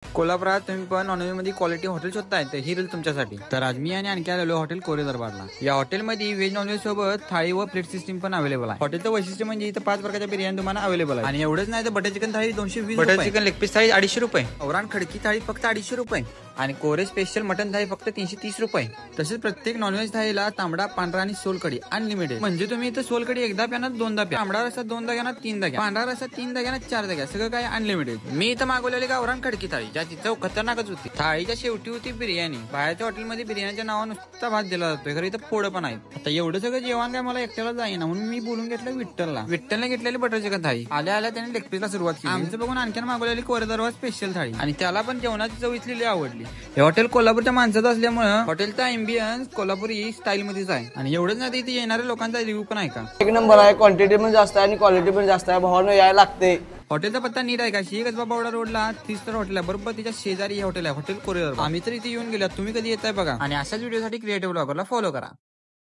कोल्हापुरात तुम्ही पण नॉनव्हेज मध्ये क्वालिटी हॉटेल शोधताय तर ही रील तुमच्यासाठी। तर आज मी आणि आणखी आलेलो हॉटेल कोरे दरबारला। या हॉटेलमध्ये व्हेज नॉनव्हेज सोबत थाळी व प्लेट सिस्टीम पण अवेलेबल आहे। हॉटेलचं वैशिष्ट्य म्हणजे इथं 5 प्रकारच्या बिर्याणी तुम्हाला अवेलेबल आहे आणि एवढंच नाही तर बटर चिकन थाळी 220 बटर चिकन लेग पीस थाळी 250 रुपये, औराण खडकी थाळी फक्त 250 रुपये आणि कोरे स्पेशल मटन थाळी फक्त 330 रुपये। तसेच प्रत्येक नॉनव्हेज थाळीला तांबडा पांढरा आणि सोलकढी अनलिमिटेड। म्हणजे तुम्ही इथं सोलकढी एकदा प्यानात दोनदा प्या, तांबडा रस्सा दोनदा घ्या, तीनदा घ्या, पांढरा रस्सा तीनदा घ्या, चारदा घ्या, सगळं काय अनलिमिटेड। मी इथं मागवलेली गावरान खडकी थाळी ज्याची चव खतरनाकच होती। थाळीच्या शेवटी होती बिर्याणी। बाहेरच्या हॉटेलमध्ये बिर्याणीच्या नावावर नुसता भात दिला जातोय, खरं इथं फोड पण आहेत। आता एवढं सगळं जेवण काय मला एकट्याला जाईना म्हणून मी बोलून घेतलं विठ्ठलने घेतलेली बटर चिकन थाळी। आल्या आल्या त्याने लेग पीसला सुरुवात केली। आमचं बघून आणखीन मागवलेली कोरे दरबार स्पेशल थाळी आणि त्याला पण जेवणाची चव इथली आवडली। हे हॉटेल कोल्हापूरच्या माणसाचं असल्यामुळे हॉटेलचा एम्बियन्स कोल्हापुरी स्टाईल मध्येच आहे आणि एवढंच नाही इथे येणाऱ्या लोकांचा रिव्ह्यू पण आहे का एक नंबर आहे। क्वांटिटी पण जास्त आहे आणि क्वालिटी पण जास्त आहे। भावानं यायला लागते। हॉटेलचा पत्ता नीट आहे का? श्री कसबा रोडला 30 हॉटेल आहे, बरोबर तिच्या शेजारी हे हॉटेल आहे, हॉटेल कोरे दरबार। आम्ही तर इथे येऊन गेलो, तुम्ही कधी येताय बघा आणि अशाच व्हिडिओसाठी क्रिएटिव्ह ब्लॉगरला फॉलो करा।